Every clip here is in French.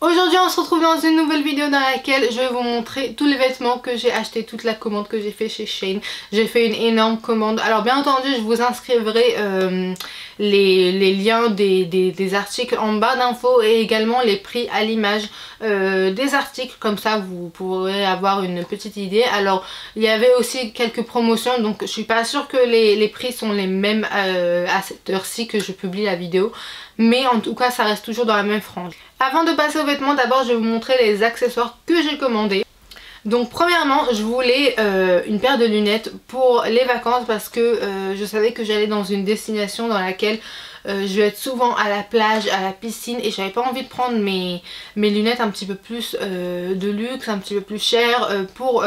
Aujourd'hui on se retrouve dans une nouvelle vidéo dans laquelle je vais vous montrer tous les vêtements que j'ai achetés, toute la commande que j'ai fait chez Shein. J'ai fait une énorme commande. Alors bien entendu je vous inscrirai les liens des articles en barre d'infos et également les prix à l'image des articles, comme ça vous pourrez avoir une petite idée. Alors il y avait aussi quelques promotions, donc je suis pas sûre que les prix sont les mêmes à cette heure-ci que je publie la vidéo, mais en tout cas ça reste toujours dans la même frange. Avant de passer aux vêtements, d'abord je vais vous montrer les accessoires que j'ai commandés. Donc premièrement je voulais une paire de lunettes pour les vacances parce que je savais que j'allais dans une destination dans laquelle je vais être souvent à la plage, à la piscine, et j'avais pas envie de prendre mes lunettes un petit peu plus de luxe, un petit peu plus chères pour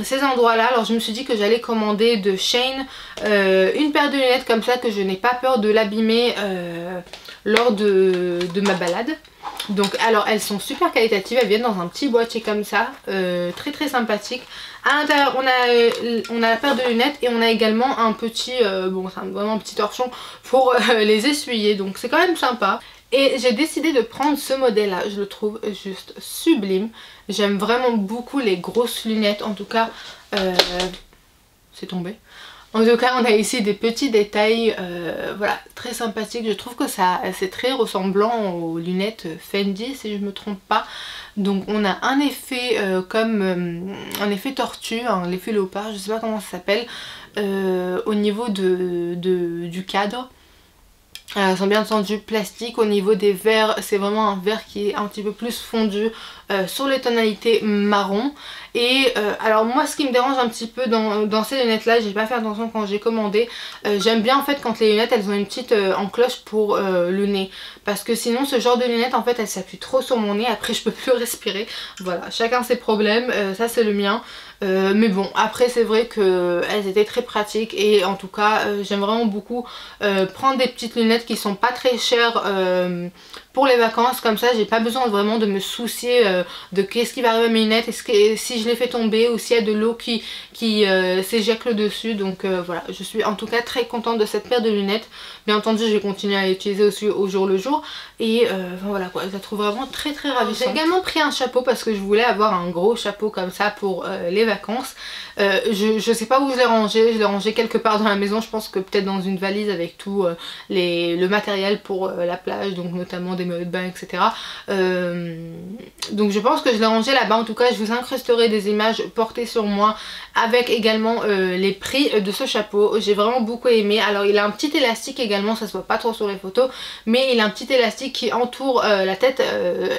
ces endroits là. Alors je me suis dit que j'allais commander de Shein une paire de lunettes comme ça, que je n'ai pas peur de l'abîmer lors de ma balade. Donc alors elles sont super qualitatives, elles viennent dans un petit boîtier comme ça, très sympathique. À l'intérieur on a la paire de lunettes et on a également un petit, bon c'est vraiment un petit torchon pour les essuyer, donc c'est quand même sympa. Et j'ai décidé de prendre ce modèle là, je le trouve juste sublime. J'aime vraiment beaucoup les grosses lunettes, en tout cas c'est tombé. En tout cas on a ici des petits détails voilà, très sympathiques. Je trouve que c'est très ressemblant aux lunettes Fendi si je me trompe pas. Donc on a un effet comme un effet tortue, un effet léopard, je sais pas comment ça s'appelle, au niveau du cadre. Elles sont bien entendu plastique. Au niveau des verres, c'est vraiment un verre qui est un petit peu plus fondu sur les tonalités marron. Et alors moi ce qui me dérange un petit peu dans ces lunettes là, j'ai pas fait attention quand j'ai commandé, j'aime bien en fait quand les lunettes elles ont une petite encoche pour le nez, parce que sinon ce genre de lunettes en fait elles s'appuient trop sur mon nez, après je peux plus respirer. Voilà, chacun ses problèmes, ça c'est le mien. Mais bon, après c'est vrai qu'elles étaient très pratiques et en tout cas j'aime vraiment beaucoup prendre des petites lunettes qui sont pas très chères pour les vacances. Comme ça j'ai pas besoin vraiment de me soucier de qu'est-ce qui va arriver à mes lunettes, si je les fais tomber ou s'il y a de l'eau qui s'éjecte dessus. Donc voilà, je suis en tout cas très contente de cette paire de lunettes. Bien entendu je vais continuer à l'utiliser aussi au jour le jour. Et enfin, voilà quoi, je la trouve vraiment très ravissante. J'ai également pris un chapeau parce que je voulais avoir un gros chapeau comme ça pour les vacances. Je sais pas où je l'ai rangé quelque part dans la maison. Je pense que peut-être dans une valise avec tout le matériel pour la plage, donc notamment des maillots de bain, etc. Donc je pense que je l'ai rangé là-bas. En tout cas je vous incrusterai des images portées sur moi avec également les prix de ce chapeau. J'ai vraiment beaucoup aimé. Alors il a un petit élastique également, ça se voit pas trop sur les photos, mais il a un petit élastique qui entoure la tête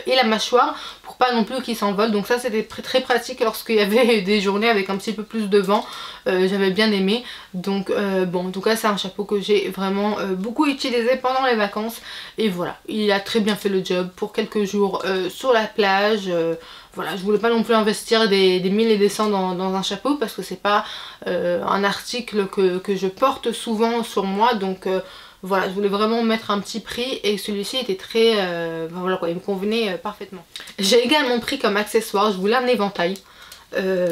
et la mâchoire pour pas non plus qu'il s'envole. Donc ça c'était très pratique lorsqu'il y avait des journées avec un petit peu plus de vent. J'avais bien aimé. Donc bon, en tout cas c'est un chapeau que j'ai vraiment beaucoup utilisé pendant les vacances. Et voilà, il a très bien fait le job pour quelques jours sur la plage. Voilà, je voulais pas non plus investir des 1000 et des 100 dans un chapeau parce que c'est pas un article que je porte souvent sur moi. Donc voilà, je voulais vraiment mettre un petit prix et celui-ci était très... voilà quoi, il me convenait parfaitement. J'ai également pris comme accessoire, je voulais un éventail.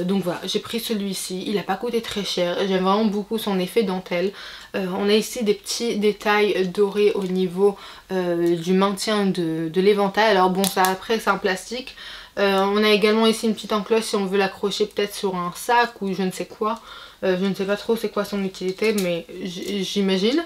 Donc voilà, j'ai pris celui-ci, il n'a pas coûté très cher, j'aime vraiment beaucoup son effet dentelle. On a ici des petits détails dorés au niveau du maintien de l'éventail. Alors bon, ça après c'est un plastique. On a également ici une petite encoche si on veut l'accrocher peut-être sur un sac ou je ne sais quoi. Je ne sais pas trop c'est quoi son utilité, mais j'imagine.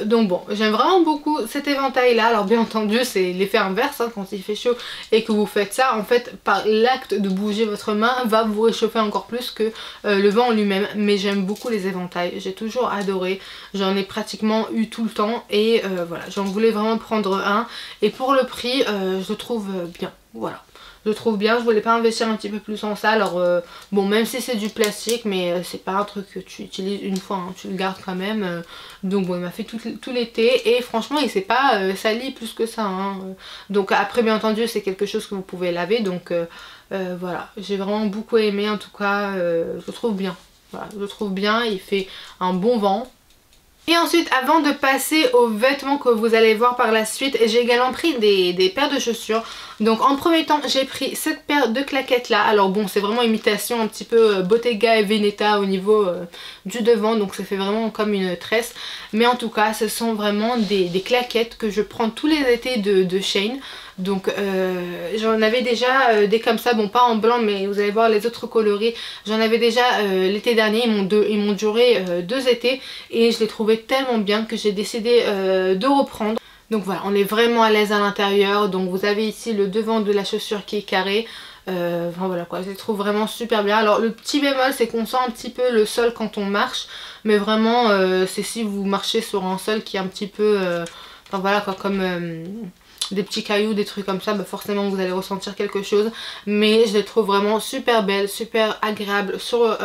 Donc bon, j'aime vraiment beaucoup cet éventail là. Alors bien entendu c'est l'effet inverse, hein, quand il fait chaud et que vous faites ça, en fait par l'acte de bouger votre main va vous réchauffer encore plus que le vent en lui-même. Mais j'aime beaucoup les éventails, j'ai toujours adoré, j'en ai pratiquement eu tout le temps. Et voilà, j'en voulais vraiment prendre un. Et pour le prix je le trouve bien, voilà. Je trouve bien, je voulais pas investir un petit peu plus en ça. Alors bon, même si c'est du plastique, mais c'est pas un truc que tu utilises une fois, hein, tu le gardes quand même. Donc bon, il m'a fait tout l'été et franchement il s'est pas sali plus que ça, hein. Donc après bien entendu c'est quelque chose que vous pouvez laver. Donc voilà, j'ai vraiment beaucoup aimé. En tout cas je le trouve bien, voilà, je le trouve bien, il fait un bon vent. Et ensuite, avant de passer aux vêtements que vous allez voir par la suite, j'ai également pris des paires de chaussures. Donc en premier temps j'ai pris cette paire de claquettes là. Alors bon, c'est vraiment imitation un petit peu Bottega et Veneta au niveau du devant, donc ça fait vraiment comme une tresse. Mais en tout cas ce sont vraiment des claquettes que je prends tous les étés de Shein. Donc j'en avais déjà des comme ça, bon pas en blanc mais vous allez voir les autres coloris. J'en avais déjà l'été dernier, ils m'ont duré 2 étés et je les trouvais tellement bien que j'ai décidé de reprendre. Donc voilà, on est vraiment à l'aise à l'intérieur. Donc vous avez ici le devant de la chaussure qui est carré. Enfin voilà quoi, je les trouve vraiment super bien. Alors le petit bémol c'est qu'on sent un petit peu le sol quand on marche. Mais vraiment c'est si vous marchez sur un sol qui est un petit peu... enfin voilà quoi, comme... des petits cailloux, des trucs comme ça, bah forcément vous allez ressentir quelque chose. Mais je les trouve vraiment super belles, super agréables sur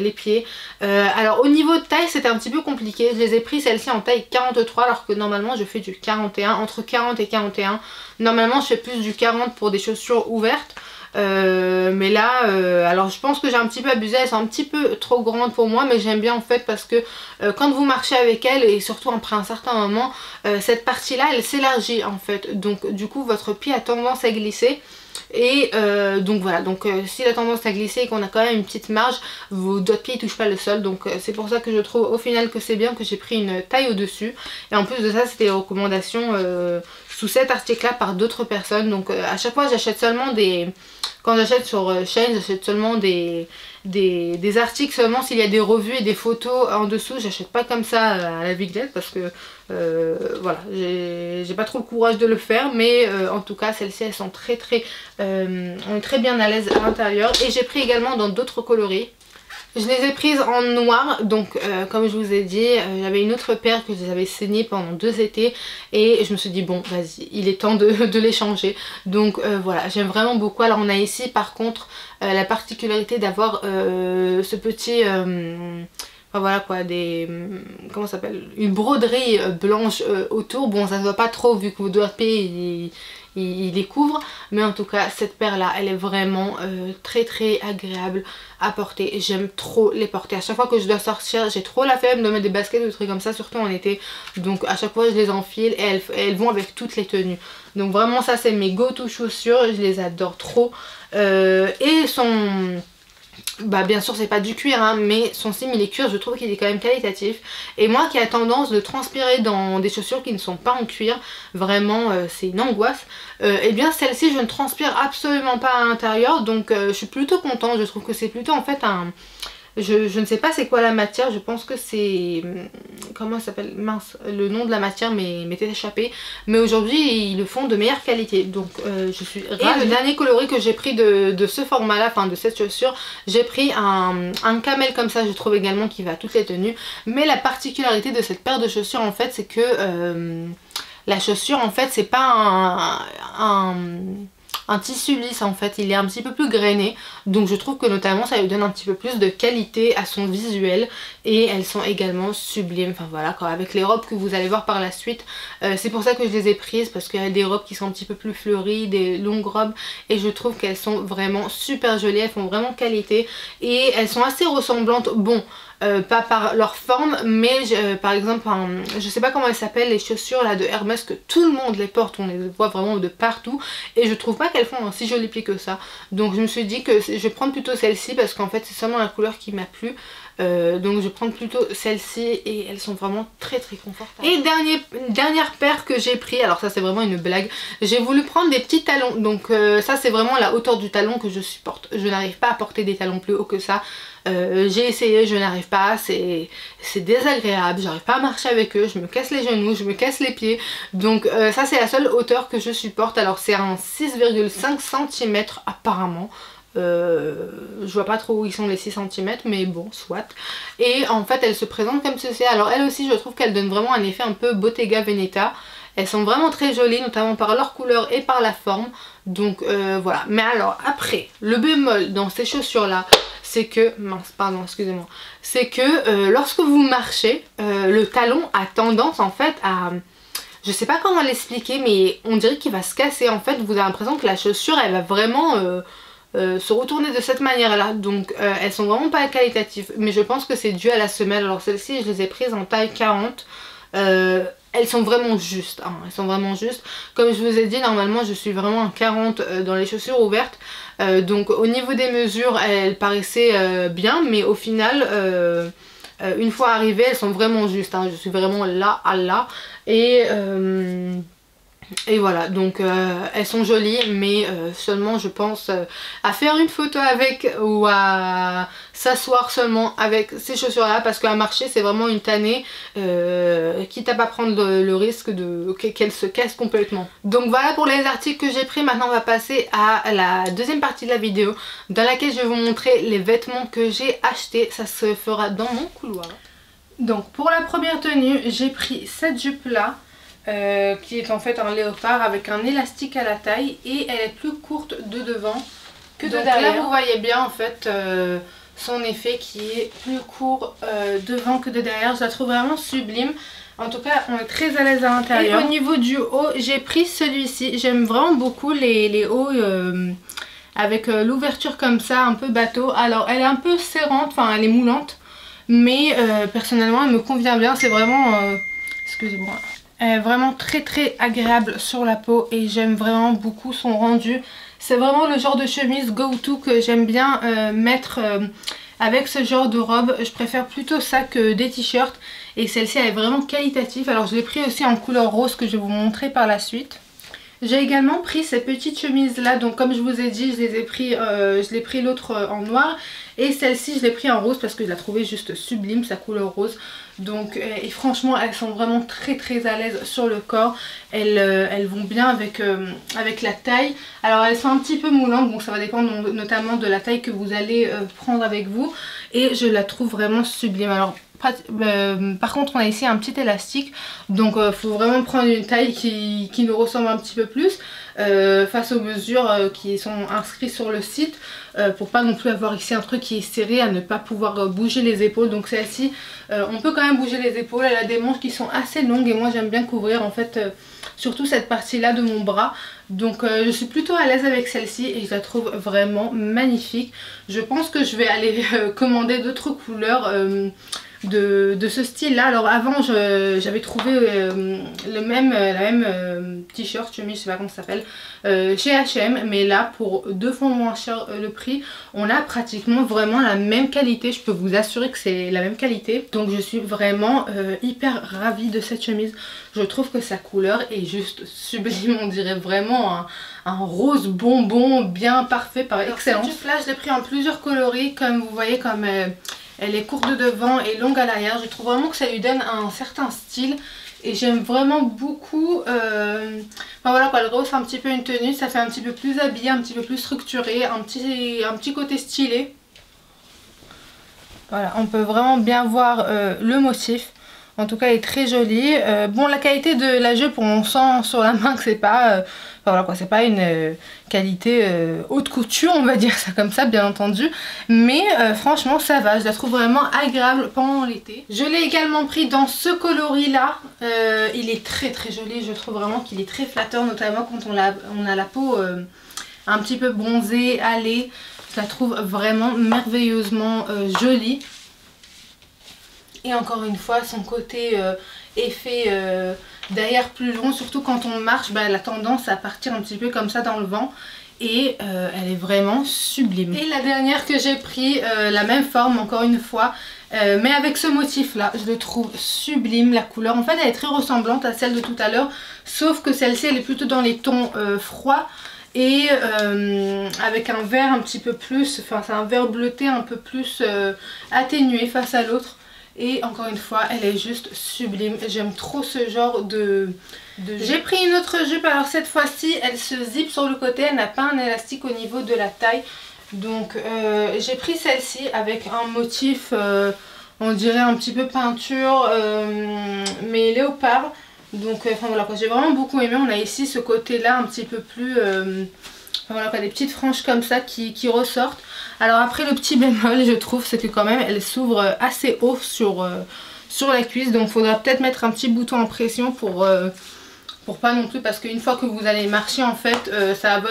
les pieds. Alors au niveau de taille c'était un petit peu compliqué. Je les ai pris celle-ci en taille 43 alors que normalement je fais du 41. Entre 40 et 41. Normalement je fais plus du 40 pour des chaussures ouvertes. Mais là alors je pense que j'ai un petit peu abusé, elles sont un petit peu trop grandes pour moi, mais j'aime bien en fait parce que quand vous marchez avec elles et surtout après un certain moment cette partie là elle s'élargit en fait, donc du coup votre pied a tendance à glisser. Et donc voilà, donc s'il a tendance à glisser et qu'on a quand même une petite marge, votre pied ne touche pas le sol. Donc c'est pour ça que je trouve au final que c'est bien que j'ai pris une taille au dessus. Et en plus de ça c'était les recommandations sous cet article là par d'autres personnes. Donc à chaque fois j'achète seulement des... Quand j'achète sur Shein, j'achète seulement des articles seulement s'il y a des revues et des photos en dessous. J'achète pas comme ça à la Big parce que voilà, j'ai pas trop le courage de le faire. Mais en tout cas celles-ci elles sont on est très bien à l'aise à l'intérieur. Et j'ai pris également dans d'autres coloris. Je les ai prises en noir, donc comme je vous ai dit, j'avais une autre paire que j'avais saignée pendant 2 étés et je me suis dit bon vas-y, il est temps de les changer. Donc voilà, j'aime vraiment beaucoup. Alors on a ici par contre la particularité d'avoir ce petit... enfin voilà quoi, comment ça s'appelle, une broderie blanche autour. Bon ça se voit pas trop vu que vos doigts de pied il les couvre, mais en tout cas cette paire là elle est vraiment très agréable à porter. J'aime trop les porter. À chaque fois que je dois sortir j'ai trop la flemme de mettre des baskets ou des trucs comme ça, surtout en été. Donc à chaque fois je les enfile et elles vont avec toutes les tenues. Donc vraiment ça c'est mes go to chaussures, je les adore trop. Et sont... Bah bien sûr c'est pas du cuir hein, mais son simili cuir je trouve qu'il est quand même qualitatif. Et moi qui a tendance de transpirer dans des chaussures qui ne sont pas en cuir, vraiment c'est une angoisse. Et bien celle-ci je ne transpire absolument pas à l'intérieur, donc je suis plutôt contente. Je trouve que c'est plutôt en fait un... Je ne sais pas c'est quoi la matière, je pense que c'est... Comment ça s'appelle? Mince, le nom de la matière m'était échappé. Mais aujourd'hui ils le font de meilleure qualité, donc je suis ravie. Et le dernier coloris que j'ai pris de ce format là, enfin de cette chaussure, j'ai pris un camel comme ça, je trouve également qui va à toutes les tenues. Mais la particularité de cette paire de chaussures en fait c'est que la chaussure en fait c'est pas un tissu lisse en fait, il est un petit peu plus grainé, donc je trouve que notamment ça lui donne un petit peu plus de qualité à son visuel. Et elles sont également sublimes, enfin voilà quoi, avec les robes que vous allez voir par la suite. C'est pour ça que je les ai prises, parce qu'il y a des robes qui sont un petit peu plus fleuries, des longues robes, et je trouve qu'elles sont vraiment super jolies, elles font vraiment qualité et elles sont assez ressemblantes, bon pas par leur forme, mais par exemple je sais pas comment elles s'appellent, les chaussures là de Hermès, que tout le monde les porte, on les voit vraiment de partout, et je trouve pas qu'elles font un si joli pli que ça. Donc je me suis dit que je vais prendre plutôt celle-ci parce qu'en fait c'est seulement la couleur qui m'a plu. Donc je vais prendre plutôt celle-ci et elles sont vraiment très confortables. Et dernière paire que j'ai pris, alors ça c'est vraiment une blague, j'ai voulu prendre des petits talons. Donc ça c'est vraiment la hauteur du talon que je supporte. Je n'arrive pas à porter des talons plus hauts que ça. J'ai essayé, je n'arrive pas, c'est désagréable, j'arrive pas à marcher avec eux, je me casse les genoux, je me casse les pieds. Donc ça c'est la seule hauteur que je supporte. Alors c'est un 6,5 cm apparemment. Je vois pas trop où ils sont les 6 cm, mais bon soit. Et en fait elle se présente comme ceci. Alors elle aussi je trouve qu'elle donne vraiment un effet un peu Bottega Veneta. Elles sont vraiment très jolies, notamment par leur couleur et par la forme. Donc voilà. Mais alors après, le bémol dans ces chaussures là, c'est que, mince pardon excusez-moi, c'est que lorsque vous marchez, le talon a tendance en fait à... Je sais pas comment l'expliquer, mais on dirait qu'il va se casser. En fait vous avez l'impression que la chaussure elle va vraiment... se retourner de cette manière là, donc elles sont vraiment pas qualitatives, mais je pense que c'est dû à la semelle. Alors celles-ci je les ai prises en taille 40, elles sont vraiment justes hein, elles sont vraiment justes. Comme je vous ai dit, normalement je suis vraiment à 40 dans les chaussures ouvertes, donc au niveau des mesures elles paraissaient bien, mais au final une fois arrivées elles sont vraiment justes hein. Je suis vraiment là à là. Et Et voilà, donc elles sont jolies, mais seulement je pense à faire une photo avec ou à s'asseoir seulement avec ces chaussures là, parce qu'à marcher c'est vraiment une tannée, quitte à pas prendre le risque qu'elles se cassent complètement. Donc voilà pour les articles que j'ai pris. Maintenant on va passer à la deuxième partie de la vidéo dans laquelle je vais vous montrer les vêtements que j'ai achetés. Ça se fera dans mon couloir. Donc pour la première tenue, j'ai pris cette jupe là. Qui est en fait un léopard avec un élastique à la taille, et elle est plus courte de devant que de derrière. Là vous voyez bien en fait son effet qui est plus court devant que de derrière. Je la trouve vraiment sublime. En tout cas on est très à l'aise à l'intérieur. Et au niveau du haut, j'ai pris celui-ci. J'aime vraiment beaucoup les hauts avec l'ouverture comme ça, un peu bateau. Alors elle est un peu serrante, enfin elle est moulante, mais personnellement elle me convient bien. C'est vraiment excusez-moi, vraiment très agréable sur la peau, et j'aime vraiment beaucoup son rendu. C'est vraiment le genre de chemise go-to que j'aime bien mettre avec ce genre de robe. Je préfère plutôt ça que des t-shirts, et celle-ci elle est vraiment qualitative. Alors je l'ai pris aussi en couleur rose que je vais vous montrer par la suite. J'ai également pris ces petites chemises là, donc comme je vous ai dit, je l'ai pris l'autre en noir, et celle-ci je l'ai pris en rose parce que je la trouvais juste sublime, sa couleur rose. Donc et franchement elles sont vraiment très à l'aise sur le corps. Elles vont bien avec la taille. Alors elles sont un petit peu moulantes, donc ça va dépendre notamment de la taille que vous allez prendre avec vous, et je la trouve vraiment sublime. Alors par contre on a ici un petit élastique, donc faut vraiment prendre une taille qui nous ressemble un petit peu plus face aux mesures qui sont inscrites sur le site, pour pas non plus avoir ici un truc qui est serré, à ne pas pouvoir bouger les épaules. Donc celle-ci on peut quand même bouger les épaules. Elle a des manches qui sont assez longues, et moi j'aime bien couvrir en fait surtout cette partie là de mon bras. Donc je suis plutôt à l'aise avec celle-ci, et je la trouve vraiment magnifique. Je pense que je vais aller commander d'autres couleurs de ce style là. Alors avant j'avais trouvé la même t-shirt, chemise, je sais pas comment ça s'appelle, chez H&M, mais là pour 2 fois moins cher le prix, on a pratiquement vraiment la même qualité. Je peux vous assurer que c'est la même qualité, donc je suis vraiment hyper ravie de cette chemise. Je trouve que sa couleur est juste sublime, on dirait vraiment un rose bonbon bien parfait par excellence. Cette jupe là je l'ai pris en plusieurs coloris, comme vous voyez, comme elle est courte de devant et longue à l'arrière. Je trouve vraiment que ça lui donne un certain style, et j'aime vraiment beaucoup. Enfin voilà quoi, elle rehausse un petit peu une tenue, ça fait un petit peu plus habillé, un petit peu plus structuré, un petit côté stylé. Voilà, on peut vraiment bien voir le motif. En tout cas elle est très jolie. Bon, la qualité de la jupe, on sent sur la main que c'est pas voilà quoi, c'est pas une qualité haute couture, on va dire ça comme ça, bien entendu, mais franchement ça va, je la trouve vraiment agréable pendant l'été. Je l'ai également pris dans ce coloris là, il est très joli. Je trouve vraiment qu'il est très flatteur, notamment quand on a la peau un petit peu bronzée, hâlée. Je la trouve vraiment merveilleusement jolie. Et encore une fois, son côté effet derrière plus long, surtout quand on marche, elle a tendance à partir un petit peu comme ça dans le vent, et elle est vraiment sublime. Et la dernière que j'ai pris, la même forme encore une fois, mais avec ce motif là, je le trouve sublime. La couleur en fait elle est très ressemblante à celle de tout à l'heure, sauf que celle-ci elle est plutôt dans les tons froids, et avec un vert un petit peu plus, enfin c'est un vert bleuté un peu plus atténué face à l'autre. Et encore une fois elle est juste sublime, j'aime trop ce genre de jupe. J'ai pris une autre jupe, alors cette fois-ci elle se zippe sur le côté, elle n'a pas un élastique au niveau de la taille. Donc j'ai pris celle-ci avec un motif on dirait un petit peu peinture mais léopard. Donc enfin voilà quoi, j'ai vraiment beaucoup aimé. On a ici ce côté là un petit peu plus voilà quoi, des petites franges comme ça qui ressortent. Alors après le petit bémol je trouve, c'est que quand même elle s'ouvre assez haut sur la cuisse, donc il faudra peut-être mettre un petit bouton en pression pour pas non plus, parce qu'une fois que vous allez marcher en fait ça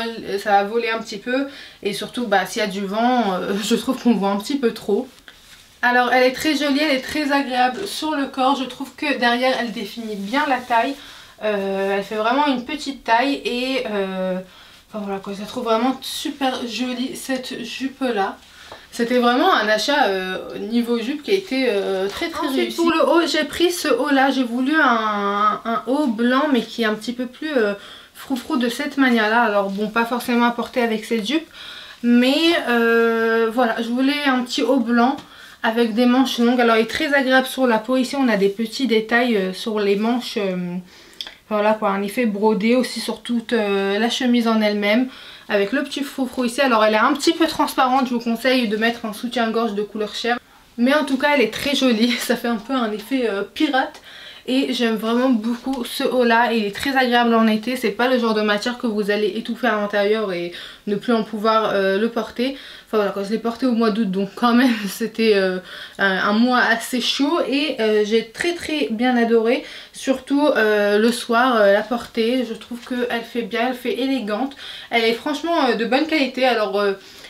va voler un petit peu, et surtout s'il y a du vent je trouve qu'on voit un petit peu trop. Alors elle est très jolie, elle est très agréable sur le corps. Je trouve que derrière elle définit bien la taille, elle fait vraiment une petite taille, et enfin voilà quoi, je la trouve vraiment super jolie cette jupe là. C'était vraiment un achat niveau jupe qui a été très réussi. Pour le haut, j'ai pris ce haut là, j'ai voulu un haut blanc mais qui est un petit peu plus froufrou de cette manière là. Alors bon, pas forcément à porter avec cette jupe, mais voilà, je voulais un petit haut blanc avec des manches longues. Alors il est très agréable sur la peau. Ici on a des petits détails sur les manches, voilà quoi, un effet brodé aussi sur toute la chemise en elle-même, avec le petit froufrou ici. Alors elle est un petit peu transparente, je vous conseille de mettre un soutien-gorge de couleur chair, mais en tout cas elle est très jolie, ça fait un peu un effet pirate. Et j'aime vraiment beaucoup ce haut là, il est très agréable en été, c'est pas le genre de matière que vous allez étouffer à l'intérieur et ne plus en pouvoir le porter. Enfin voilà, quand je l'ai porté au mois d'août, donc quand même c'était un mois assez chaud et j'ai très bien adoré, surtout le soir la porter. Je trouve qu'elle fait bien, elle fait élégante, elle est franchement de bonne qualité. Alors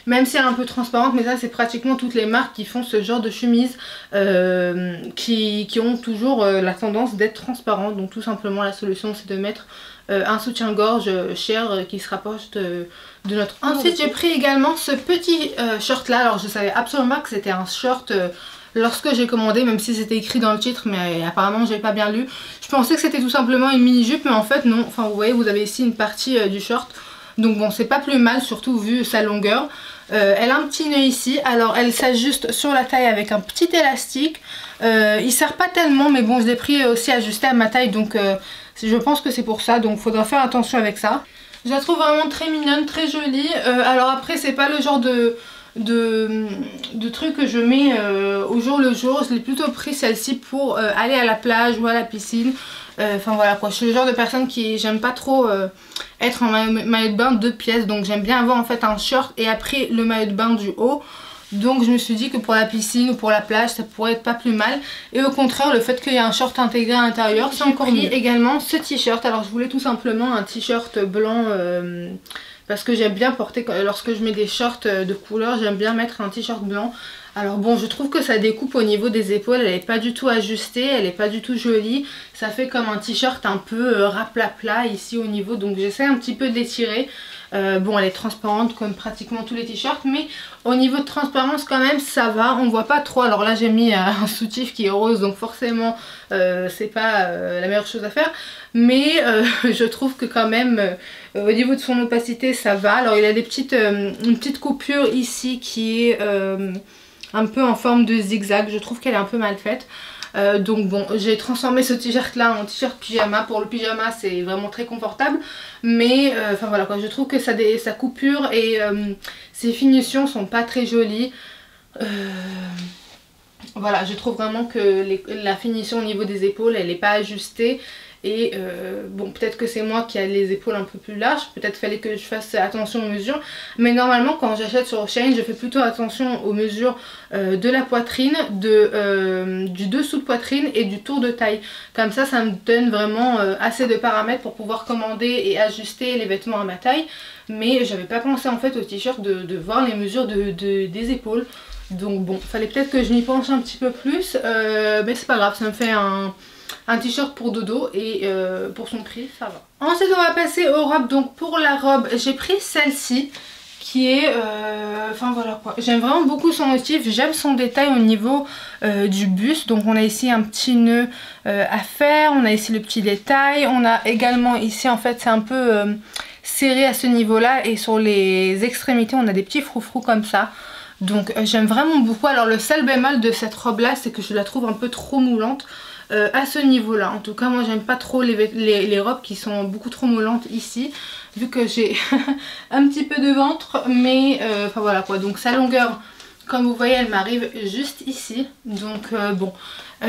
même si elle est un peu transparente, mais ça c'est pratiquement toutes les marques qui font ce genre de chemise qui ont toujours la tendance d'être transparentes. Donc tout simplement la solution c'est de mettre un soutien-gorge cher qui se rapproche de notre... Ensuite j'ai pris également ce petit short là. Alors je savais absolument pas que c'était un short lorsque j'ai commandé, même si c'était écrit dans le titre, mais apparemment j'ai pas bien lu. Je pensais que c'était tout simplement une mini jupe, mais en fait non. Enfin vous voyez, vous avez ici une partie du short. Donc bon, c'est pas plus mal, surtout vu sa longueur. Elle a un petit nœud ici, alors elle s'ajuste sur la taille avec un petit élastique. Il sert pas tellement, mais bon, je l'ai pris aussi ajusté à ma taille, donc je pense que c'est pour ça, donc faudra faire attention avec ça. Je la trouve vraiment très mignonne, très jolie. Alors après, c'est pas le genre de truc que je mets au jour le jour. Je l'ai plutôt pris celle-ci pour aller à la plage ou à la piscine. Enfin voilà quoi, je suis le genre de personne qui j'aime pas trop être en maillot de bain 2 pièces, donc j'aime bien avoir en fait un short et après le maillot de bain du haut. Donc je me suis dit que pour la piscine ou pour la plage ça pourrait être pas plus mal. Et au contraire, le fait qu'il y ait un short intégré à l'intérieur, c'est encore mieux. Également ce t-shirt, alors je voulais tout simplement un t-shirt blanc parce que j'aime bien porter, lorsque je mets des shorts de couleur, j'aime bien mettre un t-shirt blanc. Alors bon, je trouve que sa découpe au niveau des épaules, elle n'est pas du tout ajustée, elle n'est pas du tout jolie. Ça fait comme un t-shirt un peu rapla-plat ici au niveau, donc j'essaie un petit peu de l'étirer. Bon, elle est transparente comme pratiquement tous les t-shirts, mais au niveau de transparence quand même ça va, on voit pas trop. Alors là j'ai mis un soutif qui est rose, donc forcément c'est pas la meilleure chose à faire, mais je trouve que quand même au niveau de son opacité ça va. Alors il a des une petite coupure ici qui est un peu en forme de zigzag, je trouve qu'elle est un peu mal faite. Donc bon, j'ai transformé ce t-shirt là en t-shirt pyjama. Pour le pyjama c'est vraiment très confortable, mais enfin voilà quoi, je trouve que sa coupure et ses finitions sont pas très jolies. Voilà, je trouve vraiment que la finition au niveau des épaules elle n'est pas ajustée. Et bon, peut-être que c'est moi qui ai les épaules un peu plus larges, peut-être fallait que je fasse attention aux mesures, mais normalement quand j'achète sur Shein je fais plutôt attention aux mesures de la poitrine, du dessous de poitrine et du tour de taille. Comme ça me donne vraiment assez de paramètres pour pouvoir commander et ajuster les vêtements à ma taille. Mais j'avais pas pensé en fait au t-shirt de voir les mesures des épaules. Donc bon, fallait peut-être que je m'y penche un petit peu plus, mais c'est pas grave, ça me fait un t-shirt pour dodo et pour son prix ça va. Ensuite on va passer aux robes. Donc pour la robe j'ai pris celle-ci qui est enfin voilà quoi, j'aime vraiment beaucoup son motif, j'aime son détail au niveau du buste. Donc on a ici un petit nœud à faire, on a ici le petit détail, on a également ici en fait c'est un peu serré à ce niveau là et sur les extrémités on a des petits froufrous comme ça. Donc j'aime vraiment beaucoup. Alors le seul bémol de cette robe là c'est que je la trouve un peu trop moulante à ce niveau là. En tout cas moi j'aime pas trop les robes qui sont beaucoup trop moulantes ici, vu que j'ai un petit peu de ventre, mais enfin voilà quoi. Donc sa longueur comme vous voyez elle m'arrive juste ici, donc bon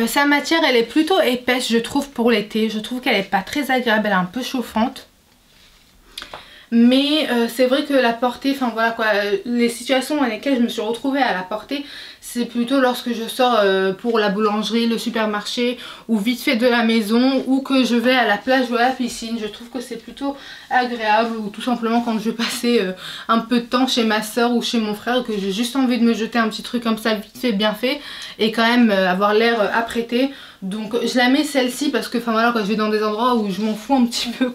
sa matière elle est plutôt épaisse je trouve pour l'été. Je trouve qu'elle est pas très agréable, elle est un peu chauffante. Mais c'est vrai que la porter, enfin voilà quoi, les situations dans lesquelles je me suis retrouvée à la porter, c'est plutôt lorsque je sors pour la boulangerie, le supermarché ou vite fait de la maison, ou que je vais à la plage ou à la piscine. Je trouve que c'est plutôt agréable, ou tout simplement quand je vais passer un peu de temps chez ma soeur ou chez mon frère, que j'ai juste envie de me jeter un petit truc comme ça vite fait bien fait et quand même avoir l'air apprêté. Donc je la mets celle-ci parce que enfin voilà, quand je vais dans des endroits où je m'en fous un petit peu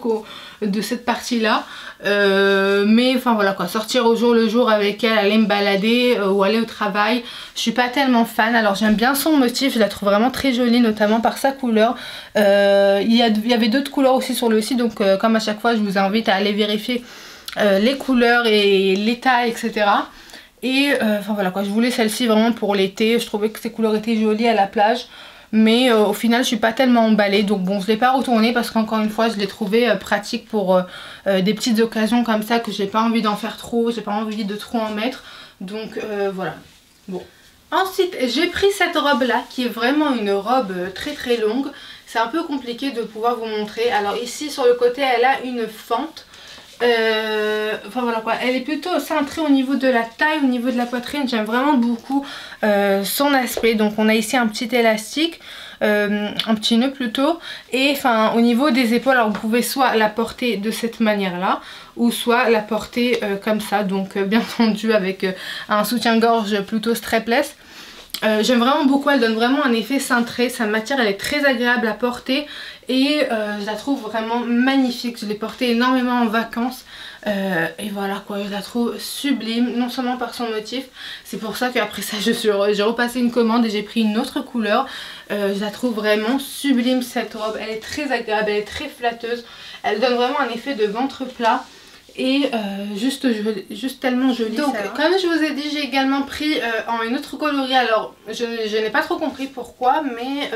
de cette partie là, mais enfin voilà quoi, sortir au jour le jour avec elle, aller me balader ou aller au travail, je suis pas tellement fan. Alors j'aime bien son motif, je la trouve vraiment très jolie, notamment par sa couleur. Il y avait d'autres couleurs aussi sur le site, donc comme à chaque fois je vous invite à aller vérifier les couleurs et les tailles, etc. Et enfin voilà quoi, je voulais celle-ci vraiment pour l'été, je trouvais que ces couleurs étaient jolies à la plage. Mais au final je suis pas tellement emballée, donc bon je l'ai pas retournée parce qu'encore une fois je l'ai trouvé pratique pour des petites occasions comme ça, que j'ai pas envie d'en faire trop, j'ai pas envie de trop en mettre, donc voilà. Bon. Ensuite j'ai pris cette robe là qui est vraiment une robe très très longue, c'est un peu compliqué de pouvoir vous montrer. Alors ici sur le côté elle a une fente. Enfin voilà quoi, elle est plutôt cintrée au niveau de la taille, au niveau de la poitrine, j'aime vraiment beaucoup son aspect. Donc on a ici un petit élastique, un petit nœud plutôt, et enfin au niveau des épaules, alors vous pouvez soit la porter de cette manière là, ou soit la porter comme ça, donc bien entendu avec un soutien-gorge plutôt strapless. J'aime vraiment beaucoup, elle donne vraiment un effet cintré, sa matière elle est très agréable à porter et je la trouve vraiment magnifique. Je l'ai portée énormément en vacances et voilà quoi, je la trouve sublime, non seulement par son motif, c'est pour ça qu'après ça j'ai repassé une commande et j'ai pris une autre couleur. Je la trouve vraiment sublime cette robe, elle est très agréable, elle est très flatteuse, elle donne vraiment un effet de ventre plat. Et juste tellement jolie. Donc comme je vous ai dit, j'ai également pris en une autre coloris. Alors je n'ai pas trop compris pourquoi, mais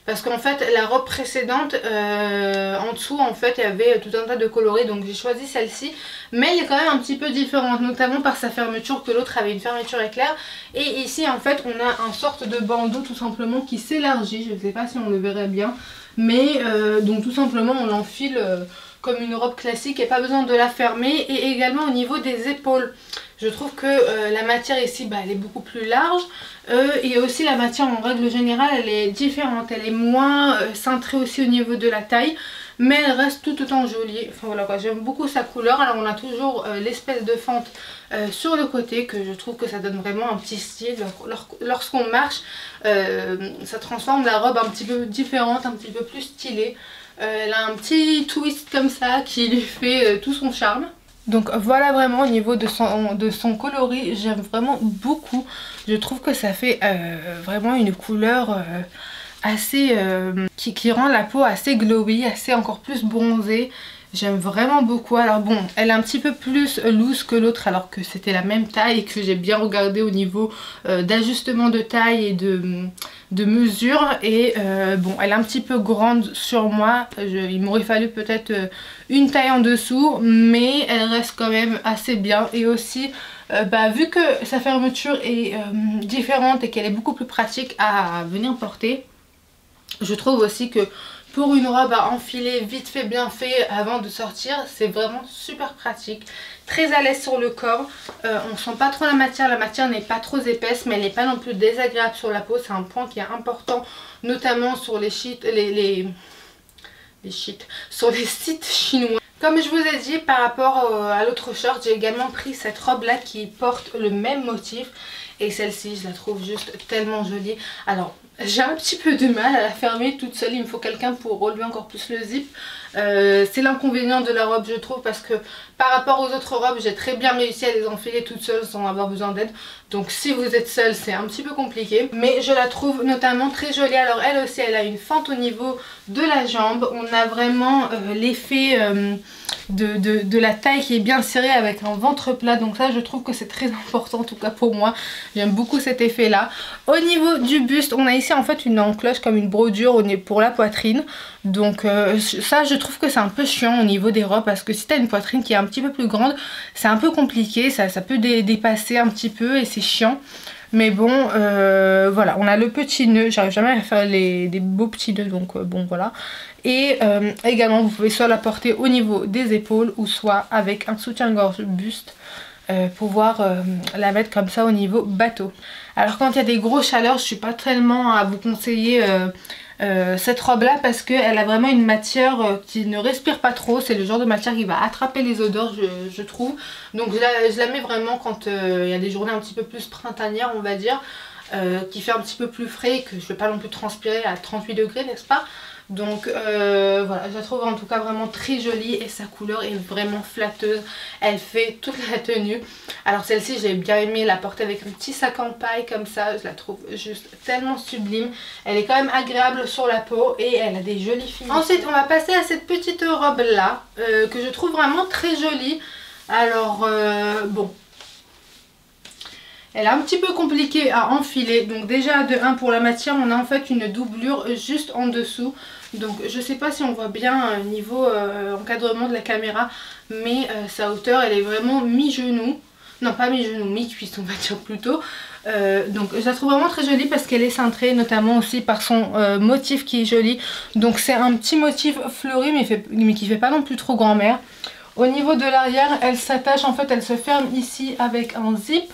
parce qu'en fait la robe précédente en dessous en fait il y avait tout un tas de coloris, donc j'ai choisi celle-ci, mais elle est quand même un petit peu différente, notamment par sa fermeture, que l'autre avait une fermeture éclair, et ici en fait on a une sorte de bandeau tout simplement qui s'élargit. Je ne sais pas si on le verrait bien, mais donc tout simplement on l'enfile comme une robe classique et pas besoin de la fermer. Et également au niveau des épaules, je trouve que la matière ici elle est beaucoup plus large et aussi la matière en règle générale elle est différente, elle est moins cintrée aussi au niveau de la taille, mais elle reste tout autant jolie. Enfin voilà quoi, j'aime beaucoup sa couleur. Alors on a toujours l'espèce de fente sur le côté, que je trouve que ça donne vraiment un petit style. Lorsqu'on marche ça transforme la robe un petit peu différente, un petit peu plus stylée. Elle a un petit twist comme ça qui lui fait tout son charme. Donc voilà vraiment au niveau de son coloris, j'aime vraiment beaucoup. Je trouve que ça fait vraiment une couleur assez qui rend la peau assez glowy, assez encore plus bronzée. J'aime vraiment beaucoup. Alors bon, elle est un petit peu plus loose que l'autre, alors que c'était la même taille et que j'ai bien regardé au niveau d'ajustement de taille et de mesure. Et bon, elle est un petit peu grande sur moi. Il m'aurait fallu peut-être une taille en dessous, mais elle reste quand même assez bien. Et aussi, vu que sa fermeture est différente et qu'elle est beaucoup plus pratique à venir porter, je trouve aussi que pour une robe à enfiler vite fait, bien fait avant de sortir, c'est vraiment super pratique. Très à l'aise sur le corps, on sent pas trop la matière n'est pas trop épaisse, mais elle n'est pas non plus désagréable sur la peau. C'est un point qui est important, notamment sur les sites chinois. Comme je vous ai dit, par rapport à l'autre short, j'ai également pris cette robe là qui porte le même motif. Et celle-ci, je la trouve juste tellement jolie. Alors, j'ai un petit peu de mal à la fermer toute seule. Il me faut quelqu'un pour relever encore plus le zip. C'est l'inconvénient de la robe, je trouve, parce que par rapport aux autres robes, j'ai très bien réussi à les enfiler toute seule sans avoir besoin d'aide. Donc si vous êtes seule, c'est un petit peu compliqué. Mais je la trouve notamment très jolie. Alors elle aussi, elle a une fente au niveau de la jambe. On a vraiment l'effet de la taille qui est bien serrée avec un ventre plat. Donc ça, je trouve que c'est très important, en tout cas pour moi. J'aime beaucoup cet effet là. Au niveau du buste, on a ici en fait une encoche comme une brodure pour la poitrine. Donc ça, je trouve que c'est un peu chiant au niveau des robes, parce que si t'as une poitrine qui est un petit peu plus grande, c'est un peu compliqué, ça peut dépasser un petit peu et c'est chiant. Mais bon, voilà, on a le petit nœud, j'arrive jamais à faire des beaux petits nœuds, donc bon voilà. Et également, vous pouvez soit la porter au niveau des épaules ou soit avec un soutien-gorge buste. Pouvoir la mettre comme ça au niveau bateau. Alors quand il y a des grosses chaleurs, je suis pas tellement à vous conseiller cette robe là, parce qu'elle a vraiment une matière qui ne respire pas trop. C'est le genre de matière qui va attraper les odeurs, je trouve. Donc je la mets vraiment quand il y a des journées un petit peu plus printanières, on va dire. qui fait un petit peu plus frais, que je ne vais pas non plus transpirer à 38 degrés, n'est-ce pas? Donc voilà, je la trouve en tout cas vraiment très jolie et sa couleur est vraiment flatteuse. Elle fait toute la tenue. Alors celle-ci j'ai bien aimé la porter avec un petit sac en paille comme ça. Je la trouve juste tellement sublime. Elle est quand même agréable sur la peau et elle a des jolies finitions. Ensuite on va passer à cette petite robe là que je trouve vraiment très jolie. Alors bon, elle est un petit peu compliquée à enfiler. Donc déjà de 1 pour la matière, on a en fait une doublure juste en dessous. Donc je sais pas si on voit bien niveau encadrement de la caméra, mais sa hauteur elle est vraiment mi-genou. Non pas mi-genou, mi-cuisse on va dire plutôt. Donc je la trouve vraiment très jolie parce qu'elle est cintrée, notamment aussi par son motif qui est joli. Donc c'est un petit motif fleuri mais qui fait pas non plus trop grand-mère. Au niveau de l'arrière, elle s'attache, en fait elle se ferme ici avec un zip.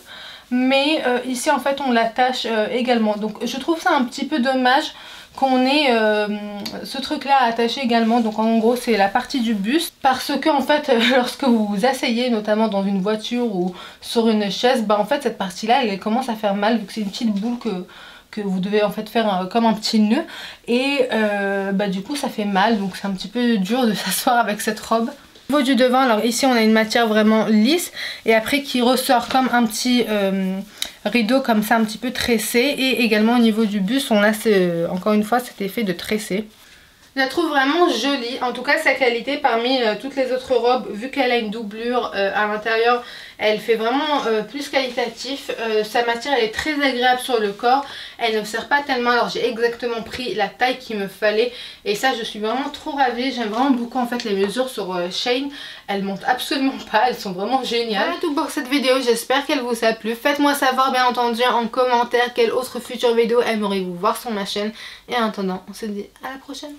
Mais ici en fait on l'attache également. Donc je trouve ça un petit peu dommage qu'on ait ce truc là attaché également. Donc en gros c'est la partie du buste. Parce que en fait lorsque vous vous asseyez notamment dans une voiture ou sur une chaise, bah en fait cette partie là elle commence à faire mal vu que c'est une petite boule que vous devez en fait faire comme un petit nœud. Et bah du coup ça fait mal, donc c'est un petit peu dur de s'asseoir avec cette robe. Au niveau du devant, alors ici on a une matière vraiment lisse et après qui ressort comme un petit rideau comme ça un petit peu tressé, et également au niveau du buste on a encore une fois cet effet de tressé. Je la trouve vraiment jolie, en tout cas sa qualité parmi toutes les autres robes, vu qu'elle a une doublure à l'intérieur, elle fait vraiment plus qualitatif. Sa matière elle est très agréable sur le corps, elle ne serre pas tellement, alors j'ai exactement pris la taille qu'il me fallait et ça je suis vraiment trop ravie. J'aime vraiment beaucoup en fait les mesures sur Shein, elles montent absolument pas, elles sont vraiment géniales. Voilà tout pour cette vidéo, j'espère qu'elle vous a plu. Faites-moi savoir bien entendu en commentaire quelle autre future vidéo aimeriez-vous voir sur ma chaîne, et en attendant on se dit à la prochaine.